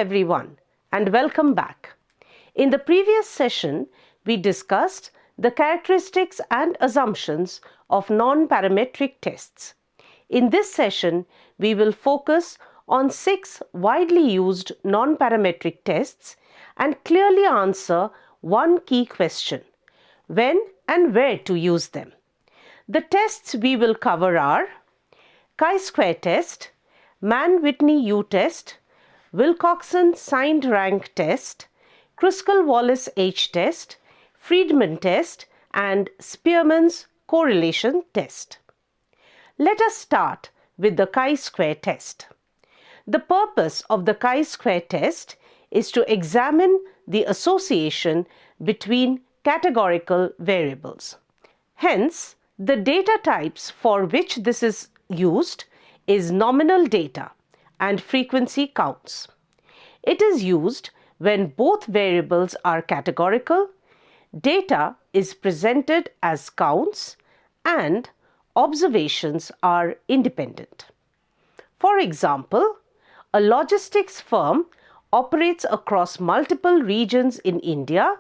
everyone and welcome back. In the previous session, we discussed the characteristics and assumptions of non-parametric tests. In this session, we will focus on 6 widely used non-parametric tests and clearly answer one key question: when and where to use them. The tests we will cover are chi-square test, Mann-Whitney U test, Wilcoxon signed rank test, Kruskal-Wallis H test, Friedman test, and Spearman's correlation test. Let us start with the chi-square test. The purpose of the chi-square test is to examine the association between categorical variables. Hence, the data types for which this is used is nominal data and frequency counts. It is used when both variables are categorical, data is presented as counts, and observations are independent. For example, a logistics firm operates across multiple regions in India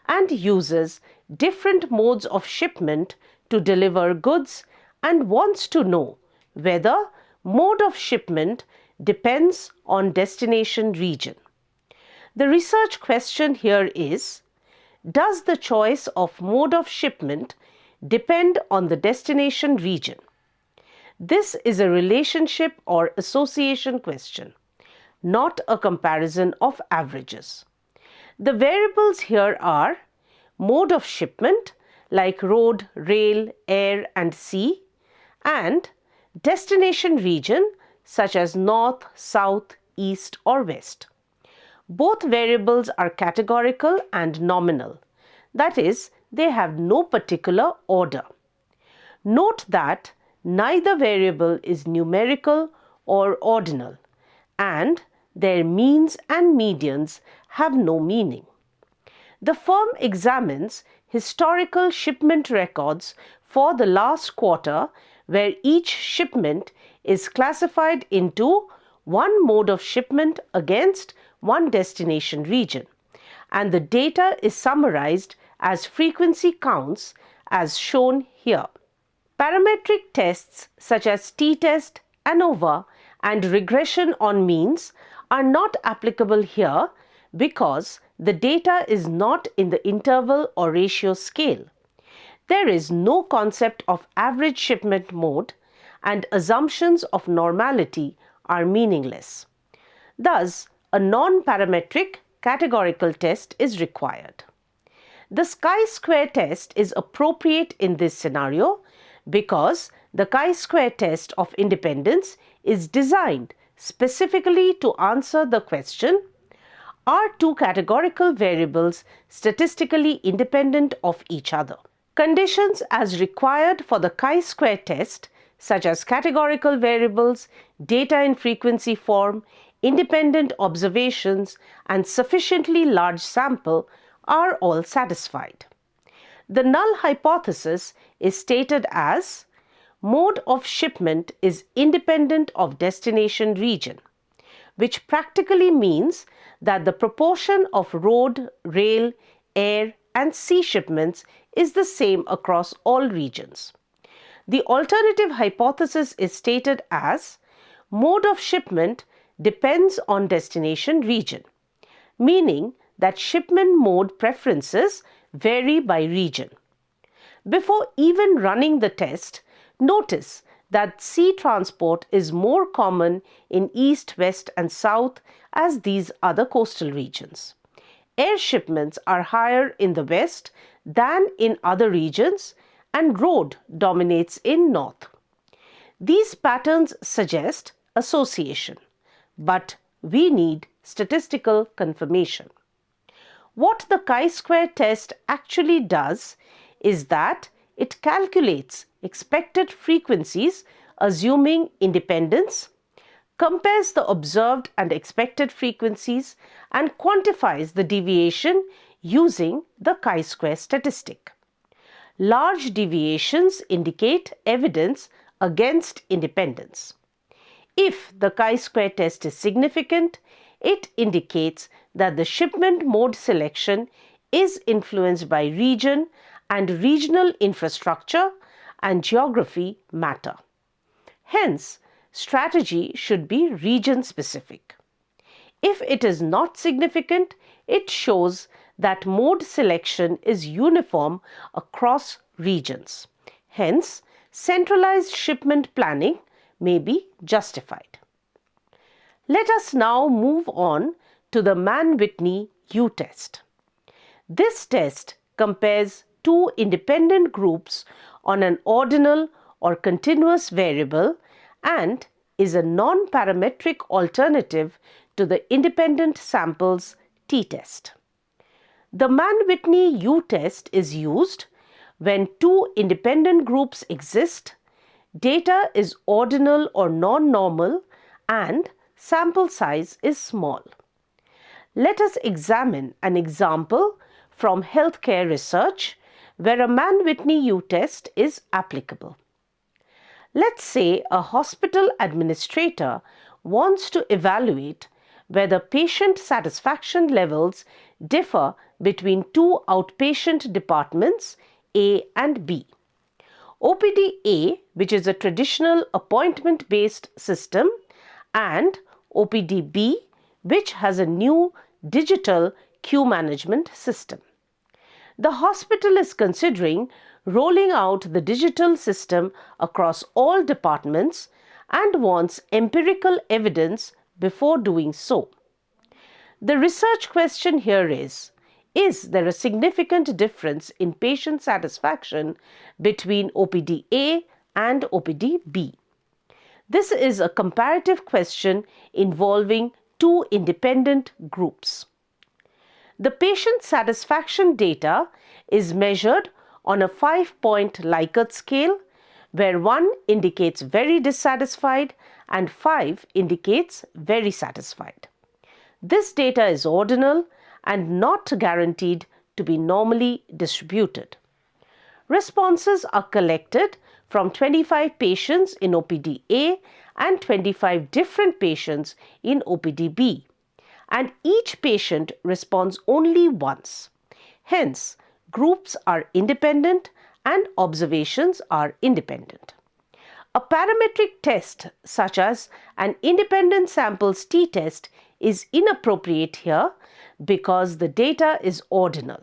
and uses different modes of shipment to deliver goods and wants to know whether mode of shipment depends on destination region. The research question here is: does the choice of mode of shipment depend on the destination region? This is a relationship or association question, not a comparison of averages. The variables here are mode of shipment like road, rail, air, and sea, and destination region such as north, south, east, or west. Both variables are categorical and nominal. That is, they have no particular order. Note that neither variable is numerical or ordinal, and their means and medians have no meaning. The firm examines historical shipment records for the last quarter, where each shipment is classified into one mode of shipment against one destination region, and the data is summarized as frequency counts as shown here. Parametric tests such as t-test, ANOVA, and regression on means are not applicable here because the data is not in the interval or ratio scale. There is no concept of average shipment mode, and assumptions of normality are meaningless. Thus, a non-parametric categorical test is required. The chi-square test is appropriate in this scenario because the chi-square test of independence is designed specifically to answer the question: are two categorical variables statistically independent of each other? Conditions as required for the chi-square test, such as categorical variables, data in frequency form, independent observations, and sufficiently large sample, are all satisfied. The null hypothesis is stated as: mode of shipment is independent of destination region, which practically means that the proportion of road, rail, air, and sea shipments is the same across all regions. The alternative hypothesis is stated as: mode of shipment depends on destination region, meaning that shipment mode preferences vary by region. Before even running the test, notice that sea transport is more common in east, west, and south as these other coastal regions. Air shipments are higher in the west than in other regions, and road dominates in north. These patterns suggest association, but we need statistical confirmation. What the chi-square test actually does is that it calculates expected frequencies assuming independence, compares the observed and expected frequencies, and quantifies the deviation using the chi-square statistic. Large deviations indicate evidence against independence. If the chi-square test is significant, It indicates that the shipment mode selection is influenced by region, and regional infrastructure and geography matter. Hence, strategy should be region specific. If it is not significant, it shows that mode selection is uniform across regions. Hence, centralized shipment planning may be justified. Let us now move on to the Mann-Whitney U-test. This test compares two independent groups on an ordinal or continuous variable and is a non-parametric alternative to the independent samples t-test. The Mann-Whitney U-test is used when two independent groups exist, data is ordinal or non-normal, and sample size is small. Let us examine an example from healthcare research where a Mann-Whitney U-test is applicable. Let's say a hospital administrator wants to evaluate whether patient satisfaction levels differ between two outpatient departments, A and B. OPD A, which is a traditional appointment-based system, and OPD B, which has a new digital queue management system. The hospital is considering rolling out the digital system across all departments and wants empirical evidence before doing so. The research question here is there a significant difference in patient satisfaction between OPD A and OPD B? This is a comparative question involving two independent groups. The patient satisfaction data is measured on a 5-point Likert scale, where 1 indicates very dissatisfied and 5 indicates very satisfied. This data is ordinal and not guaranteed to be normally distributed. Responses are collected from 25 patients in OPD A and 25 different patients in OPD B, and each patient responds only once. Hence, groups are independent and observations are independent. A parametric test such as an independent samples t-test is inappropriate here because the data is ordinal.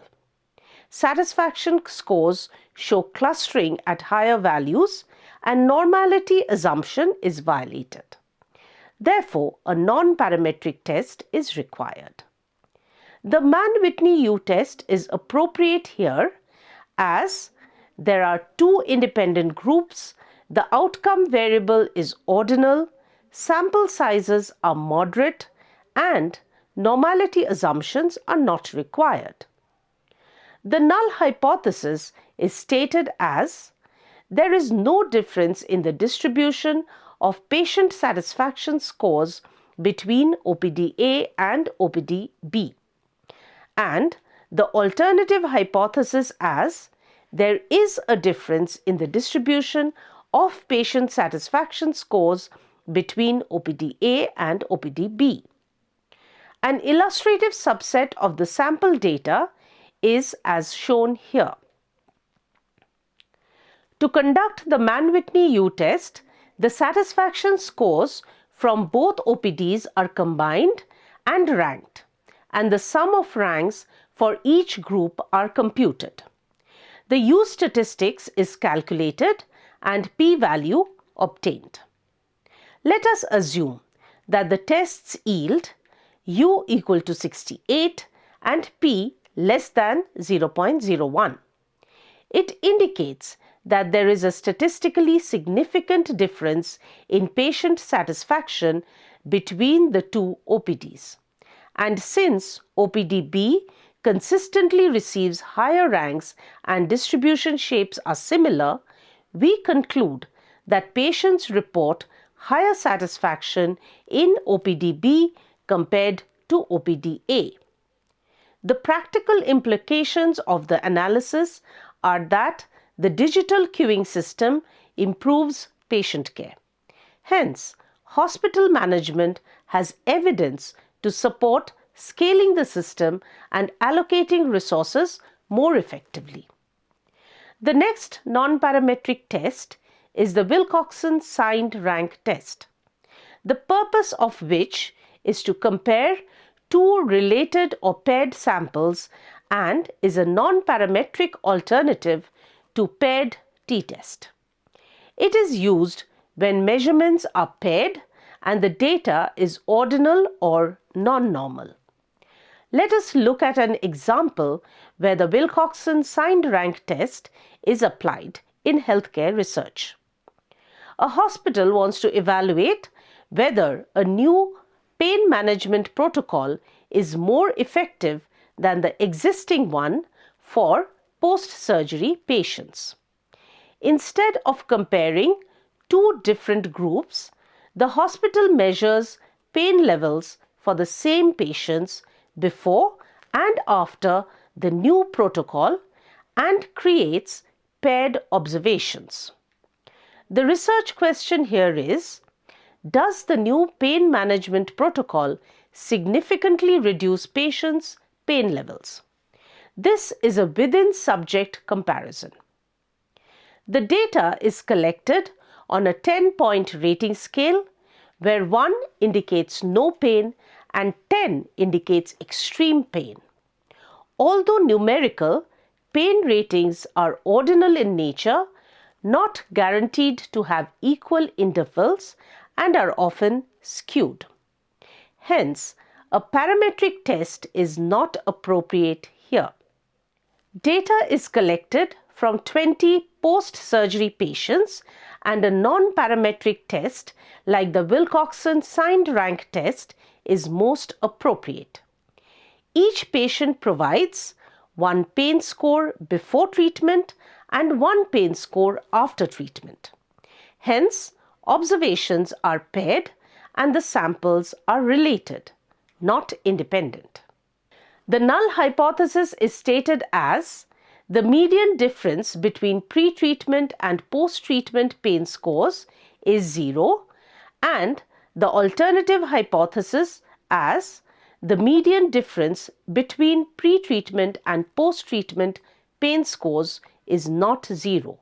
Satisfaction scores show clustering at higher values and normality assumption is violated. Therefore, a non-parametric test is required. The Mann-Whitney U-test is appropriate here as there are two independent groups, the outcome variable is ordinal, sample sizes are moderate, and normality assumptions are not required. The null hypothesis is stated as there is no difference in the distribution of patient satisfaction scores between OPD A and OPD B, and the alternative hypothesis as there is a difference in the distribution of patient satisfaction scores between OPD A and OPD B. An illustrative subset of the sample data is as shown here. To conduct the Mann-Whitney U-test, the satisfaction scores from both OPDs are combined and ranked, and the sum of ranks for each group are computed. The U statistics is calculated and p-value obtained. Let us assume that the tests yield U equal to 68 and p less than 0.01. It indicates that there is a statistically significant difference in patient satisfaction between the two OPDs. And since OPD B consistently receives higher ranks and distribution shapes are similar, we conclude that patients report higher satisfaction in OPD B compared to OPD A. The practical implications of the analysis are that the digital queuing system improves patient care. Hence, hospital management has evidence to support scaling the system and allocating resources more effectively. The next non-parametric test is the Wilcoxon signed rank test, the purpose of which is to compare two related or paired samples and is a non-parametric alternative to paired t-test. It is used when measurements are paired and the data is ordinal or non-normal. Let us look at an example where the Wilcoxon signed rank test is applied in healthcare research. A hospital wants to evaluate whether a new pain management protocol is more effective than the existing one for post-surgery patients. Instead of comparing two different groups, the hospital measures pain levels for the same patients before and after the new protocol and creates paired observations. The research question here is, does the new pain management protocol significantly reduce patients' pain levels? This is a within-subject comparison. The data is collected on a 10-point rating scale where 1 indicates no pain and 10 indicates extreme pain. Although numerical, pain ratings are ordinal in nature, not guaranteed to have equal intervals and are often skewed. Hence, a parametric test is not appropriate here. Data is collected from 20 post-surgery patients and a non-parametric test like the Wilcoxon signed rank test is most appropriate. Each patient provides one pain score before treatment and one pain score after treatment. Hence, observations are paired and the samples are related, not independent. The null hypothesis is stated as the median difference between pre-treatment and post-treatment pain scores is 0 and the alternative hypothesis as the median difference between pre-treatment and post-treatment pain scores is not 0,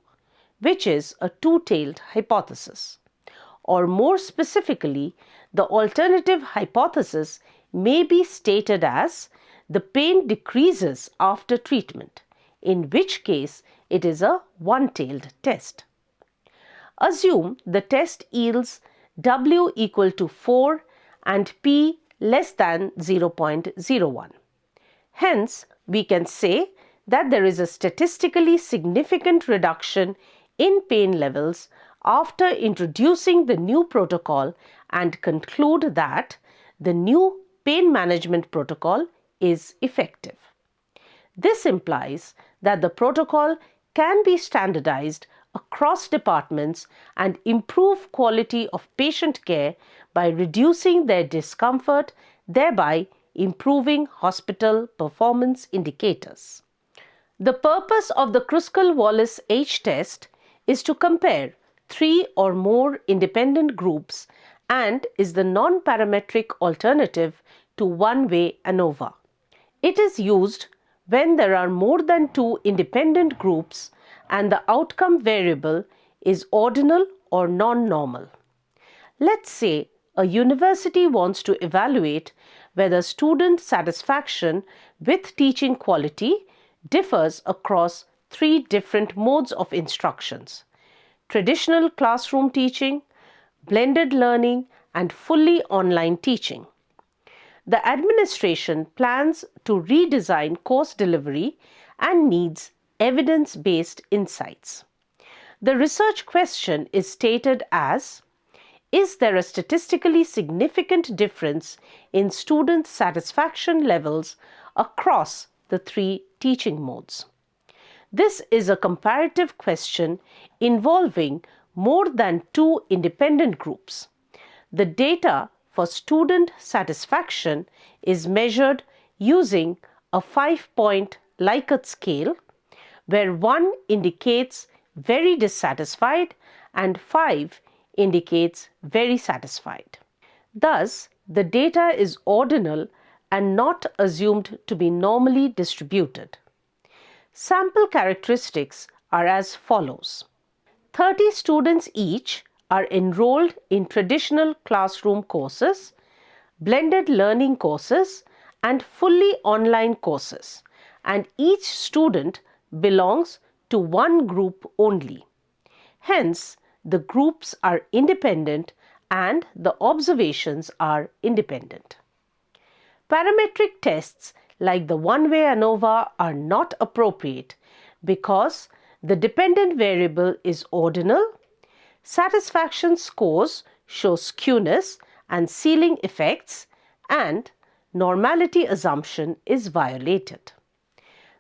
which is a two-tailed hypothesis. Or more specifically, the alternative hypothesis may be stated as the pain decreases after treatment, in which case it is a one-tailed test. Assume the test yields W equal to 4 and P less than 0.01. Hence, we can say that there is a statistically significant reduction in pain levels after introducing the new protocol and conclude that the new pain management protocol is effective. This implies that the protocol can be standardized across departments and improve quality of patient care by reducing their discomfort, thereby improving hospital performance indicators. The purpose of the Kruskal-Wallis H test is to compare 3 or more independent groups and is the non-parametric alternative to one-way ANOVA. It is used when there are more than 2 independent groups and the outcome variable is ordinal or non-normal. Let's say a university wants to evaluate whether student satisfaction with teaching quality differs across 3 different modes of instructions: traditional classroom teaching, blended learning, and fully online teaching. The administration plans to redesign course delivery and needs evidence-based insights. The research question is stated as, is there a statistically significant difference in student satisfaction levels across the 3 teaching modes? This is a comparative question involving more than 2 independent groups. The data for student satisfaction is measured using a 5-point Likert scale, where 1 indicates very dissatisfied and 5 indicates very satisfied. Thus, the data is ordinal and not assumed to be normally distributed. Sample characteristics are as follows. 30 students each are enrolled in traditional classroom courses, blended learning courses, and fully online courses, and each student belongs to one group only. Hence, the groups are independent and the observations are independent. Parametric tests like the one-way ANOVA are not appropriate because the dependent variable is ordinal, satisfaction scores show skewness and ceiling effects, and normality assumption is violated.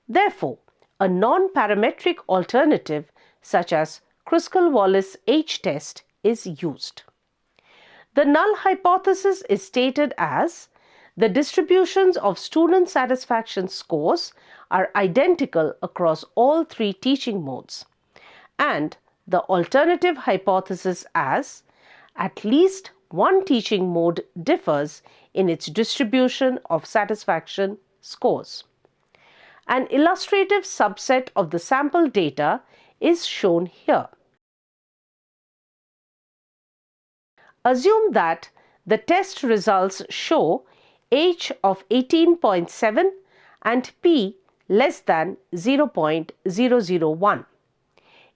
Therefore, a non-parametric alternative such as Kruskal-Wallis H-test is used. The null hypothesis is stated as the distributions of student satisfaction scores are identical across all three teaching modes, and the alternative hypothesis as at least one teaching mode differs in its distribution of satisfaction scores. An illustrative subset of the sample data is shown here. Assume that the test results show H of 18.7 and P less than 0.001.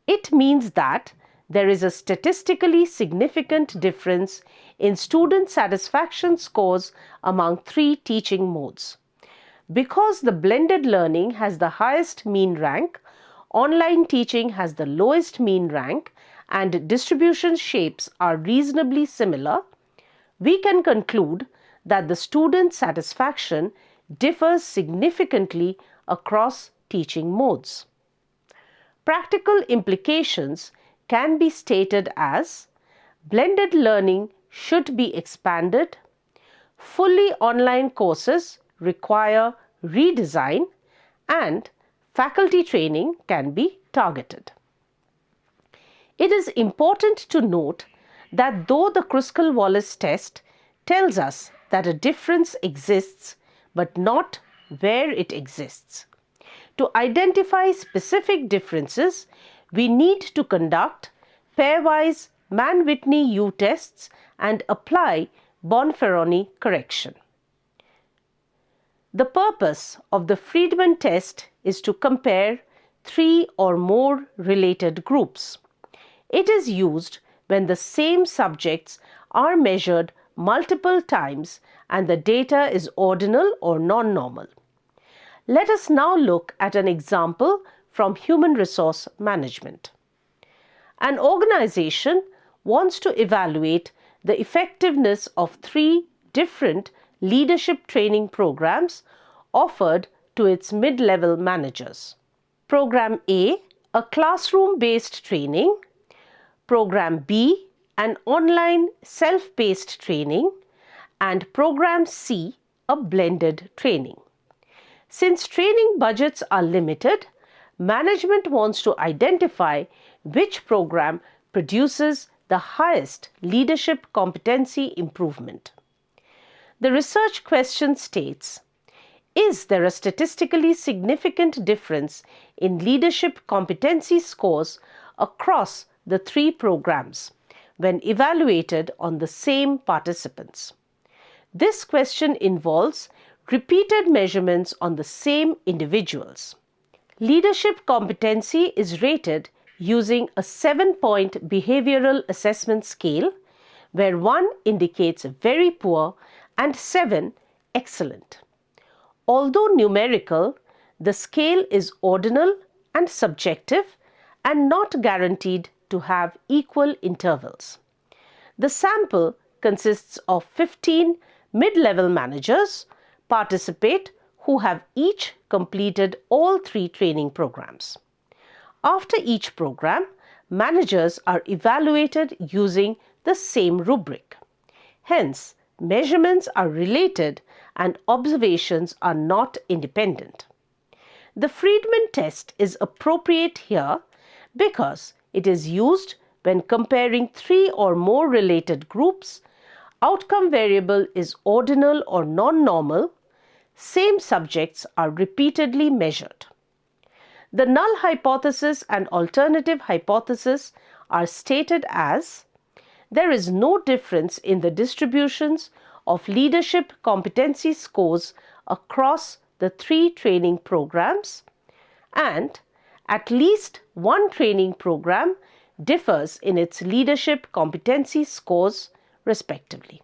It means that there is a statistically significant difference in student satisfaction scores among three teaching modes. Because the blended learning has the highest mean rank, online teaching has the lowest mean rank, and distribution shapes are reasonably similar, we can conclude that the student satisfaction differs significantly across teaching modes. Practical implications can be stated as blended learning should be expanded, fully online courses require redesign, and faculty training can be targeted. It is important to note that though the Kruskal-Wallis test tells us that a difference exists but not where it exists, to identify specific differences, we need to conduct pairwise Mann-Whitney U tests and apply Bonferroni correction. The purpose of the Friedman test is to compare three or more related groups. It is used when the same subjects are measured multiple times and the data is ordinal or non-normal. Let us now look at an example from human resource management. An organization wants to evaluate the effectiveness of three different leadership training programs offered to its mid-level managers. Program A, a classroom-based training. Program B, an online self-paced training, and Program C, a blended training. Since training budgets are limited, management wants to identify which program produces the highest leadership competency improvement. The research question states, is there a statistically significant difference in leadership competency scores across the three programs when evaluated on the same participants? This question involves repeated measurements on the same individuals. Leadership competency is rated using a 7-point behavioral assessment scale, where 1 indicates very poor and 7 excellent. Although numerical, the scale is ordinal and subjective and not guaranteed to have equal intervals. The sample consists of 15 mid-level managers participate who have each completed all three training programs. After each program, managers are evaluated using the same rubric. Hence, measurements are related and observations are not independent. The Friedman test is appropriate here because it is used when comparing three or more related groups outcome variable is ordinal or non-normal, same subjects are repeatedly measured. The null hypothesis and alternative hypothesis are stated as there is no difference in the distributions of leadership competency scores across the 3 training programs, and at least one training program differs in its leadership competency scores respectively.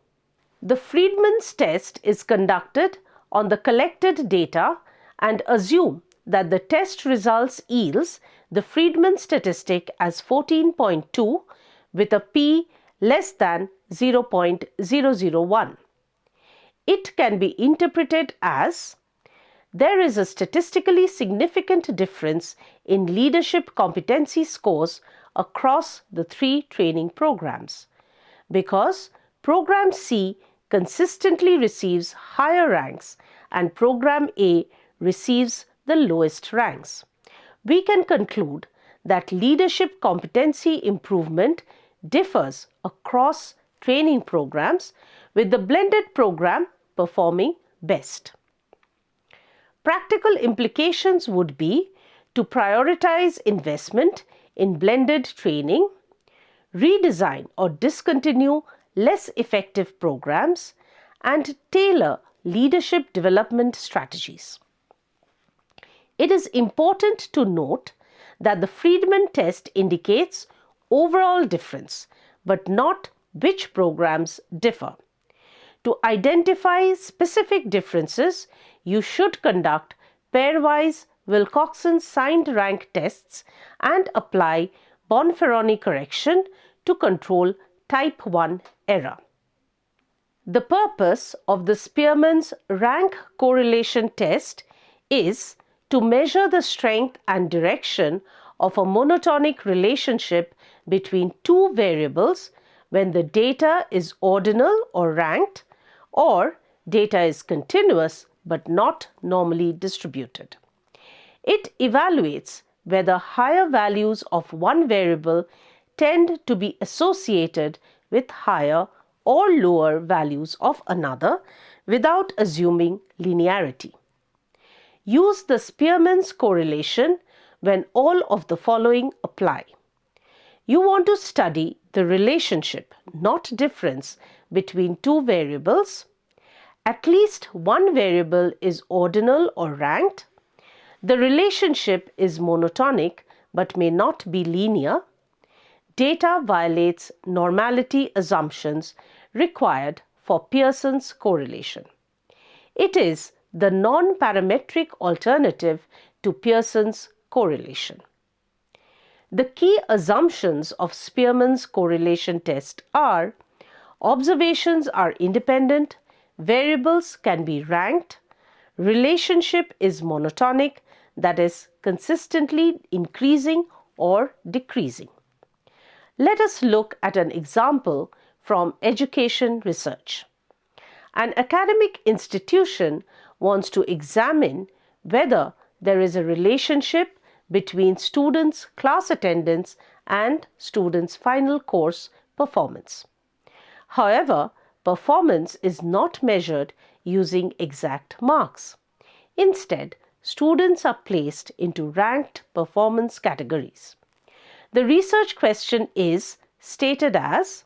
The Friedman's test is conducted on the collected data and assume that the test results yields the Friedman statistic as 14.2 with a p less than 0.001. It can be interpreted as there is a statistically significant difference in leadership competency scores across the 3 training programs because Program C consistently receives higher ranks and Program A receives the lowest ranks. We can conclude that leadership competency improvement differs across training programs, with the blended program performing best. Practical implications would be to prioritize investment in blended training, redesign or discontinue less effective programs, and tailor leadership development strategies. It is important to note that the Friedman test indicates overall difference, but not which programs differ. To identify specific differences, you should conduct pairwise Wilcoxon signed rank tests and apply Bonferroni correction to control type 1 error. The purpose of the Spearman's rank correlation test is to measure the strength and direction of a monotonic relationship between 2 variables when the data is ordinal or ranked, or data is continuous but not normally distributed. It evaluates whether higher values of one variable tend to be associated with higher or lower values of another without assuming linearity. Use the Spearman's correlation when all of the following apply. You want to study the relationship, not difference, between 2 variables. At least one variable is ordinal or ranked. The relationship is monotonic but may not be linear. Data violates normality assumptions required for Pearson's correlation. It is the non-parametric alternative to Pearson's correlation. The key assumptions of Spearman's correlation test are: observations are independent, variables can be ranked, relationship is monotonic, that is consistently increasing or decreasing. Let us look at an example from education research. An academic institution wants to examine whether there is a relationship between students' class attendance and students' final course performance. However, performance is not measured using exact marks. Instead, students are placed into ranked performance categories. The research question is stated as: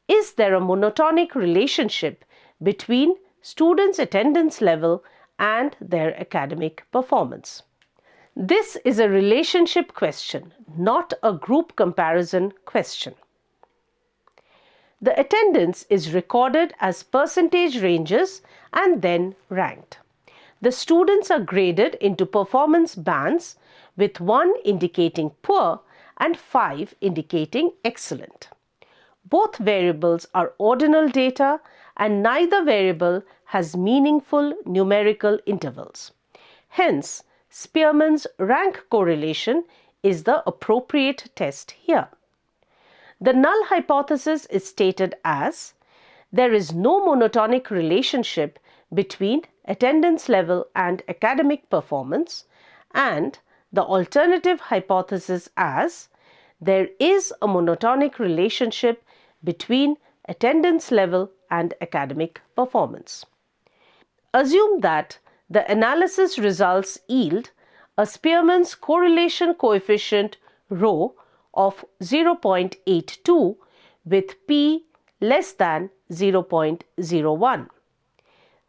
is there a monotonic relationship between students' attendance level and their academic performance? This is a relationship question, not a group comparison question. The attendance is recorded as percentage ranges and then ranked. The students are graded into performance bands, with 1 indicating poor and 5 indicating excellent. Both variables are ordinal data and neither variable has meaningful numerical intervals. Hence, Spearman's rank correlation is the appropriate test here. The null hypothesis is stated as: there is no monotonic relationship between attendance level and academic performance, and the alternative hypothesis as: there is a monotonic relationship between attendance level and academic performance. Assume that the analysis results yield a Spearman's correlation coefficient ρ of 0.82 with p less than 0.01.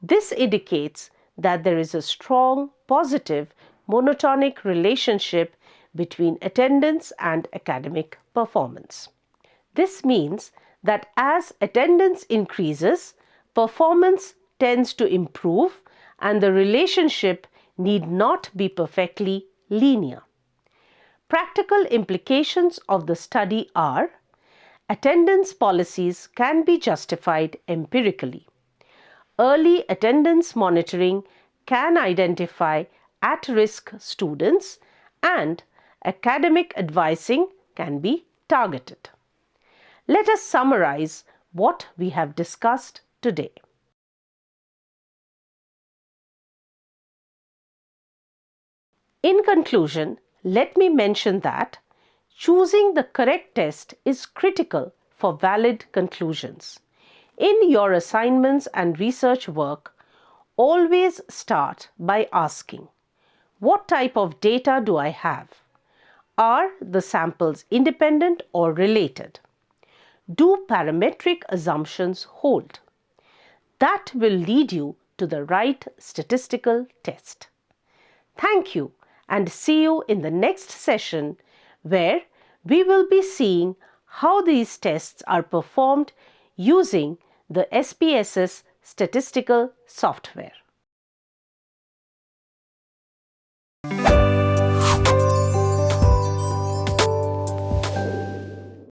This indicates that there is a strong positive monotonic relationship between attendance and academic performance. This means that as attendance increases, performance tends to improve and the relationship need not be perfectly linear. Practical implications of the study are: attendance policies can be justified empirically. Early attendance monitoring can identify at-risk students and academic advising can be targeted. Let us summarize what we have discussed today. In conclusion, let me mention that choosing the correct test is critical for valid conclusions. In your assignments and research work, always start by asking, what type of data do I have? Are the samples independent or related? Do parametric assumptions hold? That will lead you to the right statistical test. Thank you, and see you in the next session where we will be seeing how these tests are performed using the SPSS statistical software.